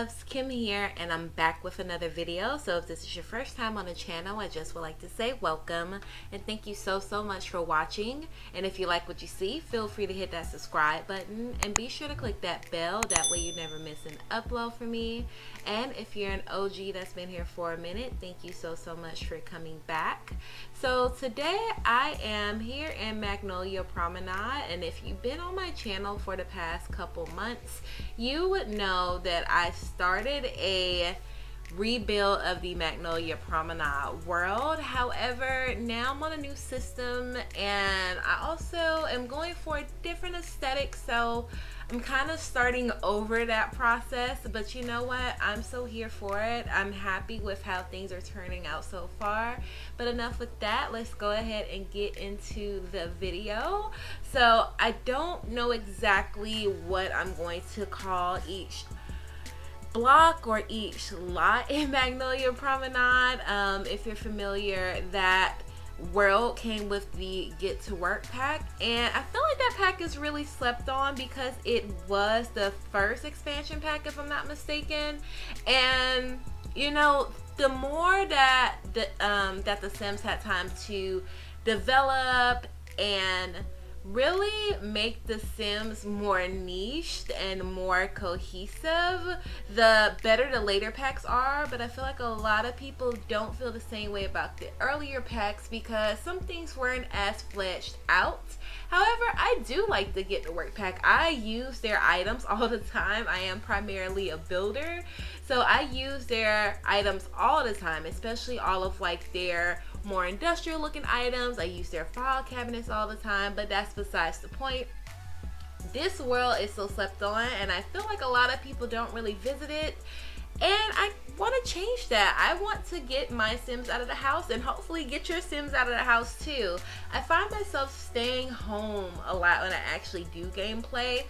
loves, Kim here, and I'm back with another video. So if this is your first time on the channel, I just would like to say welcome and thank you so much for watching. And if you like what you see, feel free to hit that subscribe button and be sure to click that bell, that way you never miss an upload from me. And if you're an OG that's been here for a minute, thank you so much for coming back. So today I am here in Magnolia Promenade, and if you've been on my channel for the past couple months, you would know that I started a rebuild of the Magnolia Promenade world. However, now I'm on a new system and I also am going for a different aesthetic, so I'm kind of starting over that process. But you know what, I'm so here for it. I'm happy with how things are turning out so far. But enough with that, let's go ahead and get into the video. So I don't know exactly what I'm going to call each block or each lot in Magnolia Promenade. If you're familiar, that world came with the Get to Work pack, and I feel like that pack is really slept on because it was the first expansion pack, if I'm not mistaken. And you know, the more that the Sims had time to develop and really make the Sims more niched and more cohesive, the better the later packs are. But I feel like a lot of people don't feel the same way about the earlier packs because some things weren't as fleshed out. However, I do like the Get to Work pack. I use their items all the time. I am primarily a builder, so I use their items all the time, especially all of like their more industrial looking items. I use their file cabinets all the time, but that's besides the point. This world is so slept on and I feel like a lot of people don't really visit it, and I want to change that. I want to get my Sims out of the house and hopefully get your Sims out of the house too. I find myself staying home a lot when I actually do gameplay,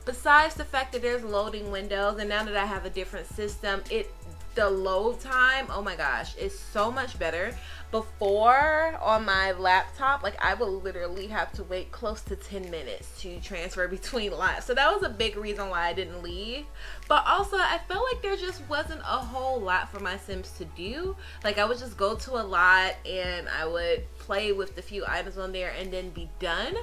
besides the fact that there's loading windows, and now that I have a different system, the load time, oh my gosh, is so much better. Before, on my laptop, like I would literally have to wait close to 10 minutes to transfer between lots. So that was a big reason why I didn't leave. But also, I felt like there just wasn't a whole lot for my Sims to do. Like I would just go to a lot and I would play with the few items on there and then be done.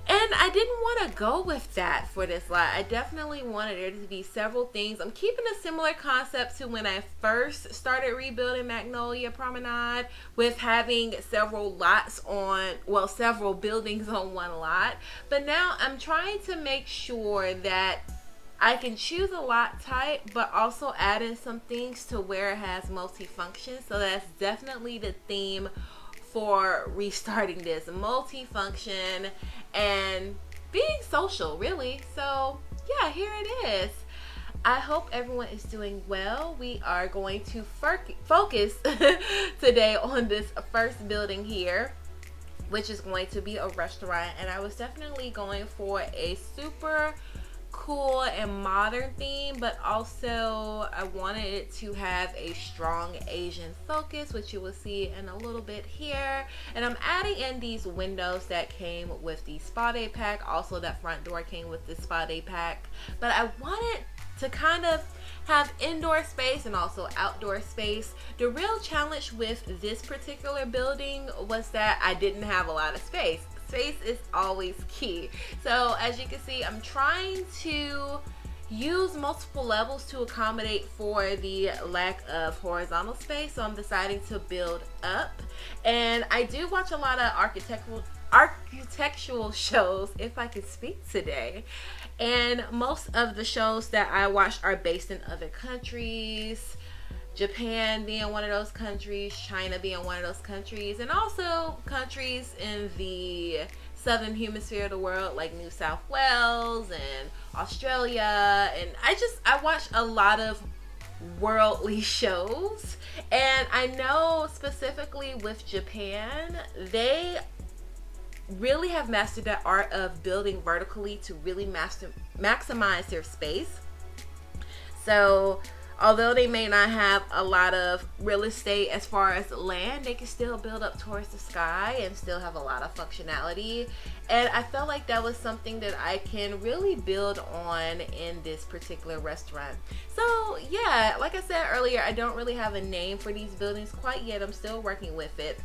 And I didn't want to go with that for this lot. I definitely wanted there to be several things. I'm keeping a similar concept to when I first started rebuilding Magnolia Promenade, with having several lots on, well, several buildings on one lot. But now I'm trying to make sure that I can choose a lot type, but also add in some things to where it has multi-function. So that's definitely the theme for restarting this: multi-function and being social, really. So yeah, here it is. I hope everyone is doing well. We are going to focus today on this first building here, which is going to be a restaurant. And I was definitely going for a super cool and modern theme, but also I wanted it to have a strong Asian focus, which you will see in a little bit here. And I'm adding in these windows that came with the spa day pack. Also, that front door came with the spa day pack, but I wanted to kind of have indoor space and also outdoor space. The real challenge with this particular building was that I didn't have a lot of space. Space is always key. So as you can see, I'm trying to use multiple levels to accommodate for the lack of horizontal space. So I'm deciding to build up, and I do watch a lot of architectural shows, if I can speak today. And most of the shows that I watch are based in other countries, Japan being one of those countries, China being one of those countries, and also countries in the southern hemisphere of the world like New South Wales and Australia. And I watch a lot of worldly shows, and I know specifically with Japan, they really have mastered that art of building vertically to really maximize their space. So although they may not have a lot of real estate as far as land, they can still build up towards the sky and still have a lot of functionality. And I felt like that was something that I can really build on in this particular restaurant. So yeah, like I said earlier, I don't really have a name for these buildings quite yet. I'm still working with it.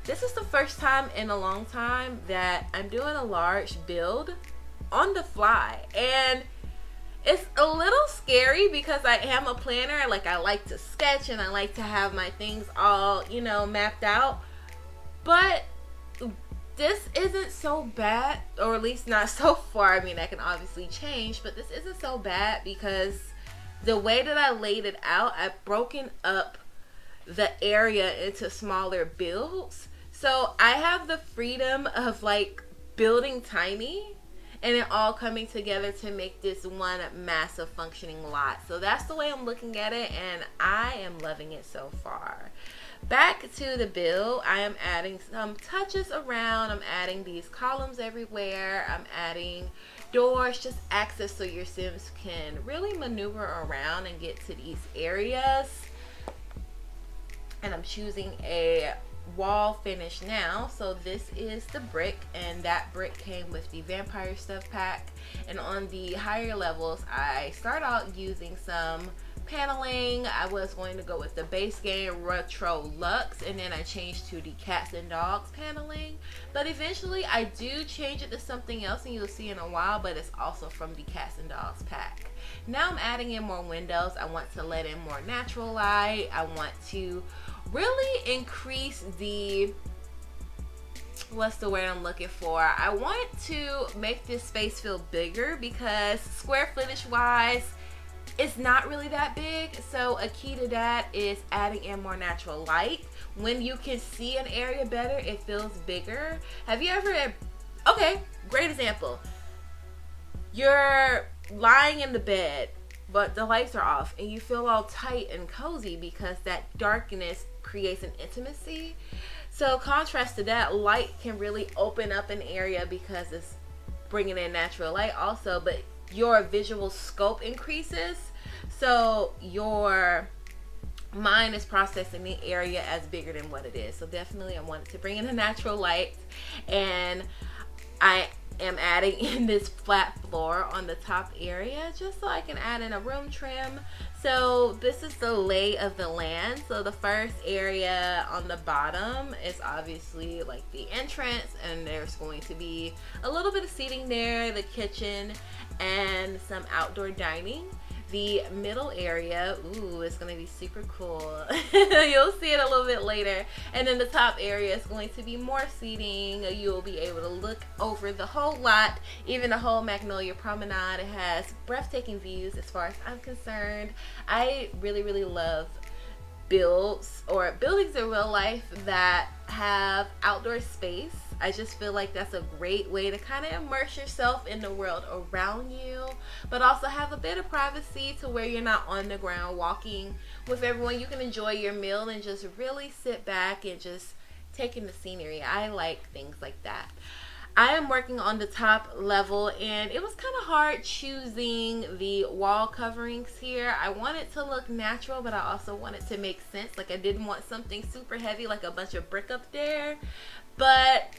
This is the first time in a long time that I'm doing a large build on the fly, and it's a little scary because I am a planner. Like, I like to sketch and I like to have my things all, you know, mapped out. But this isn't so bad, or at least not so far. I mean, that can obviously change, but this isn't so bad because the way that I laid it out, I've broken up the area into smaller builds. So I have the freedom of like building tiny and it all coming together to make this one massive functioning lot. So that's the way I'm looking at it, and I am loving it so far. Back to the build, I am adding some touches around. I'm adding these columns everywhere. I'm adding doors, just access so your Sims can really maneuver around and get to these areas. And I'm choosing a wall finish now. So this is the brick, and that brick came with the vampire stuff pack. And on the higher levels, I start out using some paneling. I was going to go with the base game retro luxe, and then I changed to the cats and dogs paneling, but eventually I do change it to something else, and you'll see in a while. But it's also from the cats and dogs pack. Now I'm adding in more windows. I want to let in more natural light. I want to really increase the, what's the word I'm looking for? I want to make this space feel bigger because square footage wise, it's not really that big. So a key to that is adding in more natural light. When you can see an area better, it feels bigger. Have you ever, okay, great example. You're lying in the bed, but the lights are off and you feel all tight and cozy because that darkness creates an intimacy. So contrast to that, light can really open up an area because it's bringing in natural light also, but your visual scope increases, so your mind is processing the area as bigger than what it is. So definitely I wanted to bring in a natural light, and I am adding in this flat floor on the top area just so I can add in a room trim. So this is the lay of the land. So the first area on the bottom is obviously like the entrance, and there's going to be a little bit of seating there, the kitchen, and some outdoor dining. The middle area, ooh, it's going to be super cool. You'll see it a little bit later. And then the top area is going to be more seating. You'll be able to look over the whole lot, even the whole Magnolia promenade. It has breathtaking views as far as I'm concerned. I really, really love builds or buildings in real life that have outdoor space. I just feel like that's a great way to kind of immerse yourself in the world around you, but also have a bit of privacy to where you're not on the ground walking with everyone. You can enjoy your meal and just really sit back and just take in the scenery. I like things like that. I am working on the top level, and it was kind of hard choosing the wall coverings here. I wanted to look natural, but I also wanted to make sense. Like, I didn't want something super heavy like a bunch of brick up there, but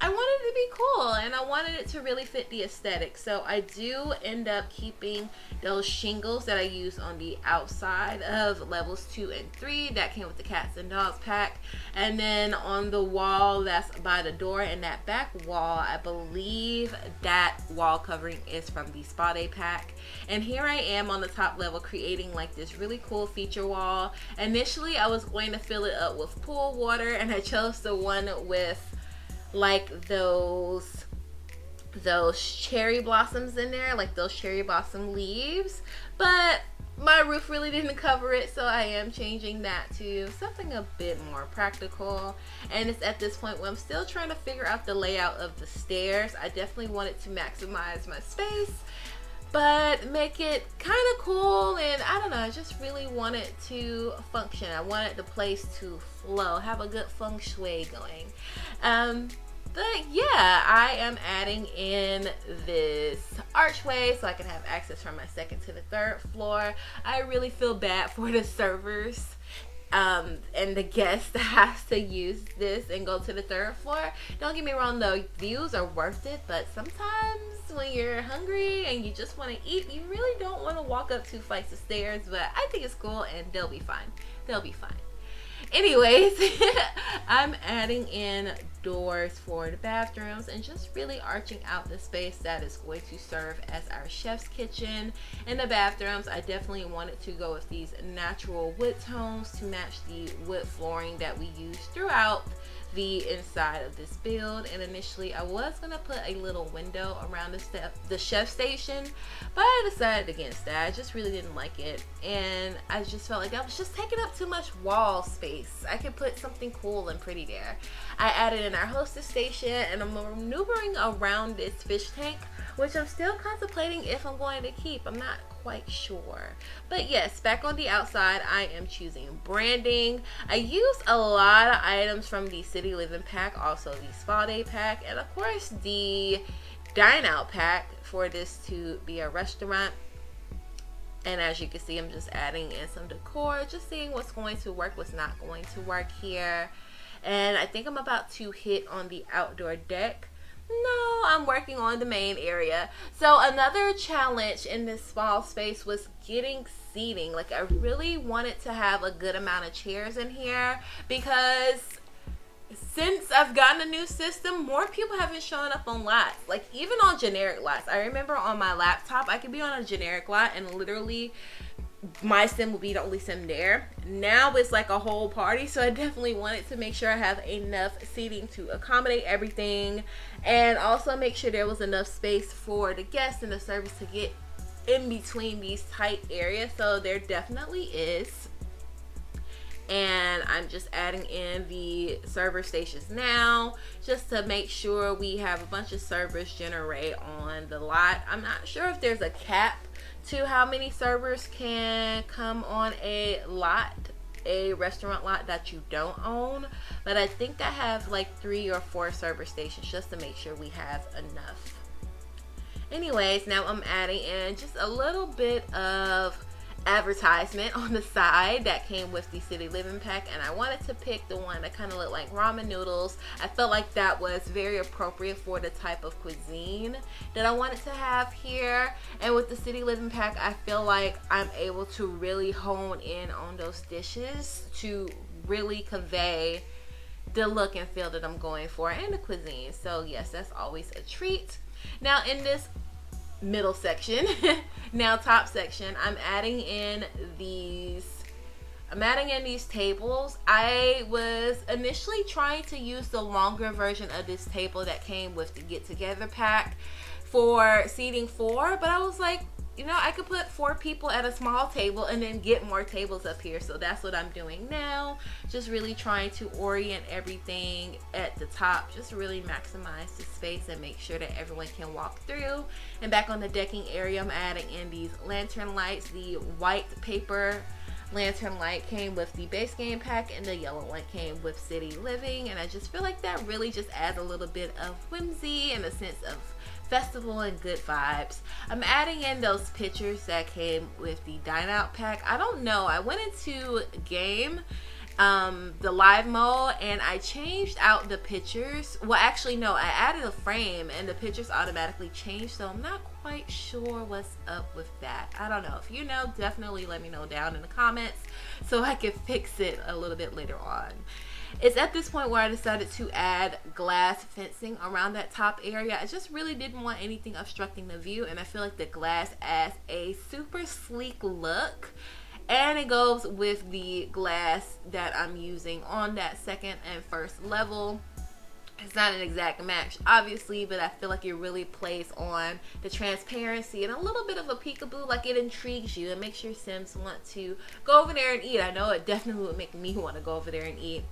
I wanted it to be cool, and I wanted it to really fit the aesthetic. So I do end up keeping those shingles that I use on the outside of levels 2 and 3 that came with the cats and dogs pack. And then on the wall that's by the door and that back wall, I believe that wall covering is from the Spa Day pack. And here I am on the top level creating like this really cool feature wall. Initially I was going to fill it up with pool water, and I chose the one with like those cherry blossoms in there, like those cherry blossom leaves, but my roof really didn't cover it, so I am changing that to something a bit more practical. And it's at this point where I'm still trying to figure out the layout of the stairs. I definitely wanted to maximize my space but make it kind of cool, and I don't know, I just really want it to function. I wanted the place to flow, have a good feng shui going. But yeah, I am adding in this archway so I can have access from my second to the third floor. I really feel bad for the servers and the guests that have to use this and go to the third floor. Don't get me wrong, the views are worth it, but sometimes when you're hungry and you just want to eat, you really don't want to walk up 2 flights of stairs. But I think it's cool and they'll be fine. They'll be fine. Anyways, I'm adding in doors for the bathrooms and just really arching out the space that is going to serve as our chef's kitchen. In the bathrooms, I definitely wanted to go with these natural wood tones to match the wood flooring that we use throughout the inside of this build. And initially I was gonna put a little window around the chef station, but I decided against that. I just really didn't like it, and I just felt like that was just taking up too much wall space. I could put something cool and pretty there. I added in our hostess station, and I'm maneuvering around this fish tank, which I'm still contemplating if I'm going to keep. I'm not quite sure. But yes, back on the outside, I am choosing branding. I used a lot of items from the City Living pack, also the Spa Day pack, and of course the Dine Out pack for this to be a restaurant. And as you can see, I'm just adding in some decor, just seeing what's going to work, what's not going to work here. And I think I'm about to hit on the outdoor deck. No, I'm working on the main area. So another challenge in this small space was getting seating. Like, I really wanted to have a good amount of chairs in here, because since I've gotten a new system, more people have been showing up on lots, like even on generic lots. I remember on my laptop, I could be on a generic lot and literally my sim will be the only sim there. Now it's like a whole party, so I definitely wanted to make sure I have enough seating to accommodate everything, and also make sure there was enough space for the guests and the servers to get in between these tight areas. So there definitely is. And I'm just adding in the server stations now, just to make sure we have a bunch of servers generate on the lot. I'm not sure if there's a cap to how many servers can come on a lot, a restaurant lot that you don't own, but I think I have like 3 or 4 server stations just to make sure we have enough. Anyways, now I'm adding in just a little bit of advertisement on the side that came with the City Living pack, and I wanted to pick the one that kind of looked like ramen noodles. I felt like that was very appropriate for the type of cuisine that I wanted to have here. And with the City Living pack, I feel like I'm able to really hone in on those dishes to really convey the look and feel that I'm going for, and the cuisine. So yes, that's always a treat. Now in this middle section, now top section, I'm adding in these tables. I was initially trying to use the longer version of this table that came with the get together pack for seating 4, but I was like, you know, I could put 4 people at a small table and then get more tables up here. So that's what I'm doing now. Just really trying to orient everything at the top. Just really maximize the space and make sure that everyone can walk through. And back on the decking area, I'm adding in these lantern lights. The white paper lantern light came with the base game pack, and the yellow one came with City Living. And I just feel like that really just adds a little bit of whimsy and a sense of festival and good vibes. I'm adding in those pictures that came with the Dine Out pack. I don't know, I went into game, the live mode, and I changed out the pictures. Well, actually no, I added a frame and the pictures automatically changed, so I'm not quite sure what's up with that. I don't know. If you know, definitely let me know down in the comments so I can fix it a little bit later on. It's at this point where I decided to add glass fencing around that top area. I just really didn't want anything obstructing the view, and I feel like the glass adds a super sleek look, and it goes with the glass that I'm using on that second and first level. It's not an exact match, obviously, but I feel like it really plays on the transparency and a little bit of a peekaboo. Like, it intrigues you and makes your Sims want to go over there and eat. I know it definitely would make me want to go over there and eat.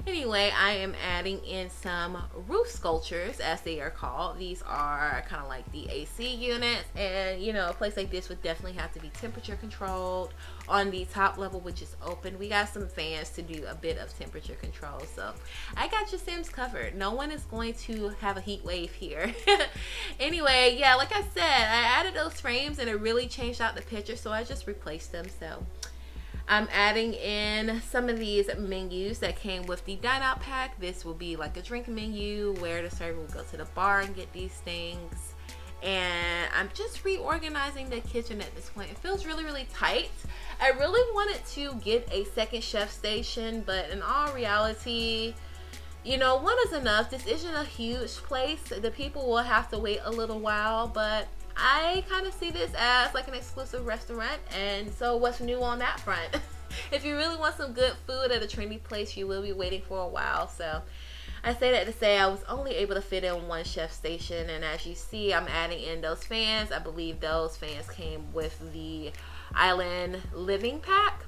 Anyway, I am adding in some roof sculptures, as they are called. These are kind of like the AC units, and you know, a place like this would definitely have to be temperature controlled. On the top level, which is open, we got some fans to do a bit of temperature control, so I got your Sims covered. No one is going to have a heat wave here. Anyway, yeah, like I said, I added those frames and it really changed out the picture, so I just replaced them. So I'm adding in some of these menus that came with the dine out pack. This will be like a drink menu where the server will go to the bar and get these things. And I'm just reorganizing the kitchen at this point. It feels really, really tight. I really wanted to get a second chef station, but in all reality, you know, one is enough. This isn't a huge place. The people will have to wait a little while, but I kind of see this as like an exclusive restaurant, and so what's new on that front? If you really want some good food at a trendy place, you will be waiting for a while. So I say that to say I was only able to fit in one chef station, and as you see, I'm adding in those fans. I believe those fans came with the island living pack.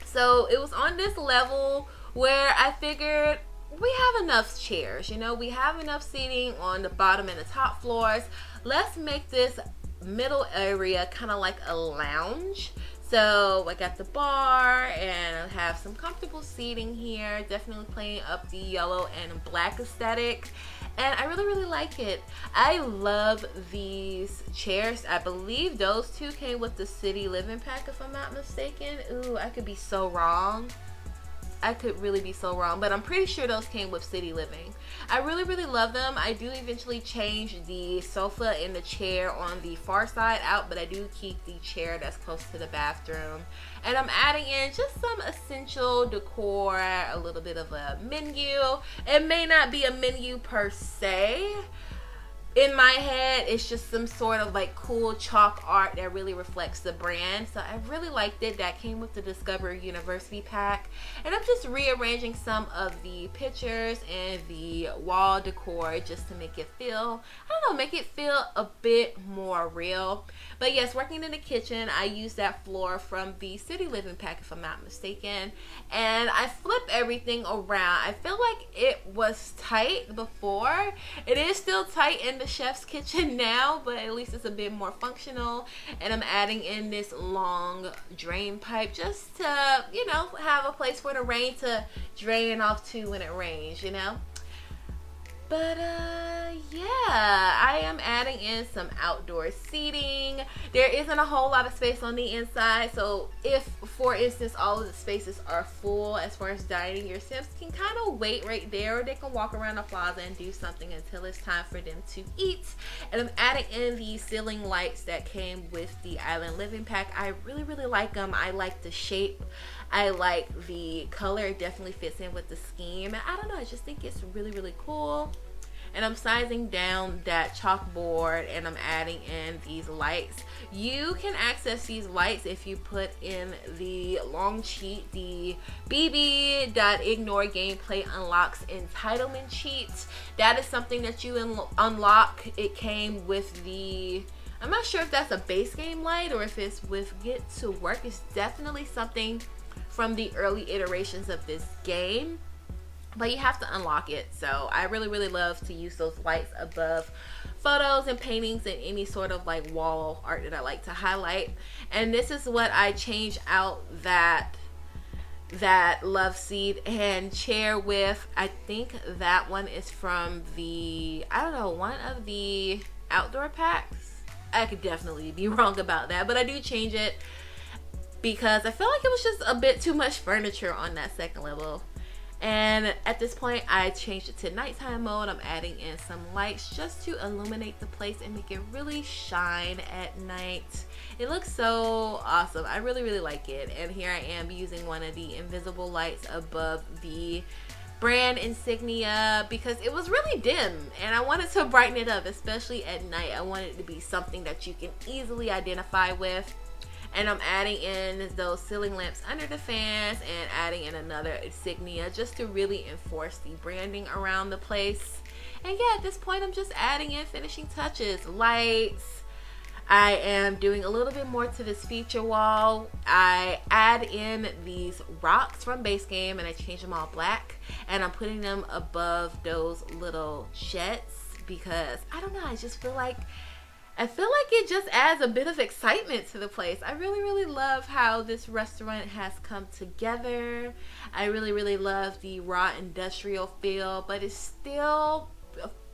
So it was on this level where I figured we have enough chairs, you know, we have enough seating on the bottom and the top floors. Let's make this middle area kind of like a lounge. So I got the bar and I have some comfortable seating here, definitely playing up the yellow and black aesthetic, and I really, really like it. I love these chairs. I believe those two came with the city living pack, if I'm not mistaken. Ooh, I could be so wrong. I could really be so wrong, but I'm pretty sure those came with city living. I really, really love them. I do eventually change the sofa and the chair on the far side out, but I do keep the chair that's close to the bathroom. And I'm adding in just some essential decor, a little bit of a menu. It may not be a menu per se. In my head, it's just some sort of like cool chalk art that really reflects the brand. So I really liked it. That came with the Discover University pack. And I'm just rearranging some of the pictures and the wall decor just to make it feel, I don't know, make it feel a bit more real. But yes, working in the kitchen, I used that floor from the City Living pack, if I'm not mistaken. And I flipped everything around. I feel like it was tight before. It is still tight in the chef's kitchen now, but at least it's a bit more functional. And I'm adding in this long drain pipe just to, you know, have a place for the rain to drain off to when it rains, you know. But yeah, I am adding in some outdoor seating. There isn't a whole lot of space on the inside, so if, for instance, all of the spaces are full as far as dining, your Sims can kind of wait right there, or they can walk around the plaza and do something until it's time for them to eat. And I'm adding in the ceiling lights that came with the Island Living pack. I really, really like them. I like the shape. I like the color. It definitely fits in with the scheme. I don't know, I just think it's really, really cool. And I'm sizing down that chalkboard and I'm adding in these lights. You can access these lights if you put in the long cheat, the bb.ignore gameplay unlocks entitlement cheat. That is something that you unlock. It came with the, I'm not sure if that's a base game light or if it's with Get to Work. It's definitely something from the early iterations of this game, but you have to unlock it. So I really, really love to use those lights above photos and paintings and any sort of like wall art that I like to highlight. And this is what I changed out that love seat and chair with. I think that one is from the, I don't know, one of the outdoor packs. I could definitely be wrong about that, but I do change it because I feel like it was just a bit too much furniture on that second level. And at this point, I changed it to nighttime mode. I'm adding in some lights just to illuminate the place and make it really shine at night. It looks so awesome. I really, really like it. And here I am using one of the invisible lights above the brand insignia because it was really dim and I wanted to brighten it up, especially at night. I wanted it to be something that you can easily identify with. And I'm adding in those ceiling lamps under the fans and adding in another insignia just to really enforce the branding around the place. And yeah, at this point I'm just adding in finishing touches, lights. I am doing a little bit more to this feature wall. I add in these rocks from base game and I change them all black, and I'm putting them above those little jets because I don't know, I feel like it just adds a bit of excitement to the place. I really love how this restaurant has come together. I really love the raw industrial feel, but it still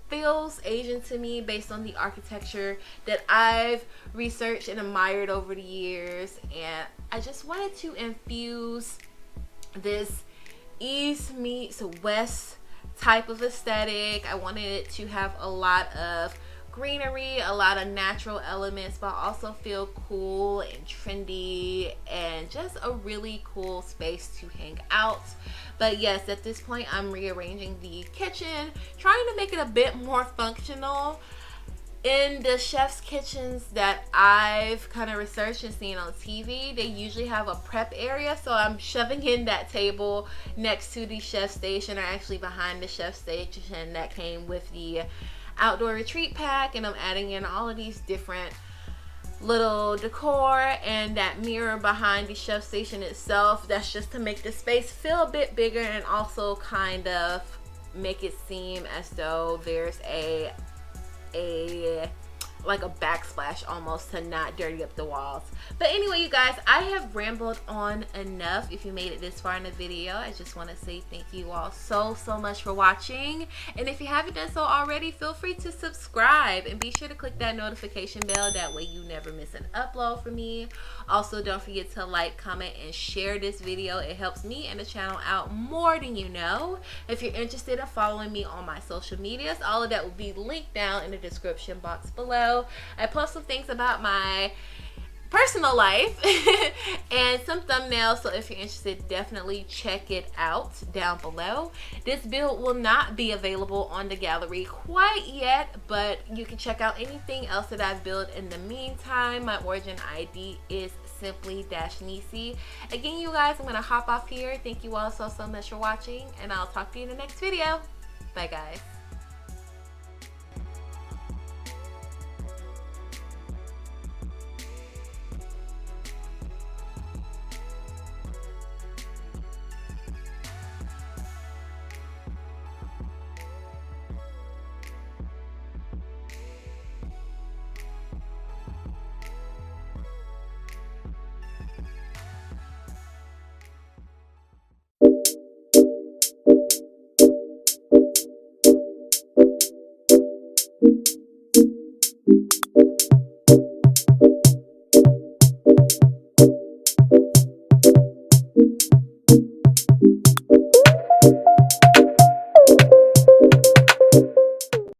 feels Asian to me based on the architecture that I've researched and admired over the years. And I just wanted to infuse this East meets West type of aesthetic. I wanted it to have a lot of greenery, a lot of natural elements, but also feel cool and trendy and just a really cool space to hang out. But yes, at this point I'm rearranging the kitchen, trying to make it a bit more functional. In the chef's kitchens that I've kind of researched and seen on TV, they usually have a prep area, so I'm shoving in that table next to the chef station, or actually behind the chef station that came with the outdoor retreat pack, and I'm adding in all of these different little decor and that mirror behind the chef station itself. That's just to make the space feel a bit bigger and also kind of make it seem as though there's like a backsplash almost to not dirty up the walls. But anyway, you guys, I have rambled on enough. If you made it this far in the video, I just want to say thank you all so much for watching. And if you haven't done so already, feel free to subscribe and be sure to click that notification bell. That way you never miss an upload from me. Also, don't forget to like, comment, and share this video. It helps me and the channel out more than you know. If you're interested in following me on my social medias, all of that will be linked down in the description box below. I post some things about my personal life and some thumbnails, so if you're interested, definitely check it out down below. This build will not be available on the gallery quite yet, but you can check out anything else that I've built in the meantime. My origin ID is Simply-Nisey. Again, you guys, I'm gonna hop off here. Thank you all so much for watching, and I'll talk to you in the next video. Bye guys.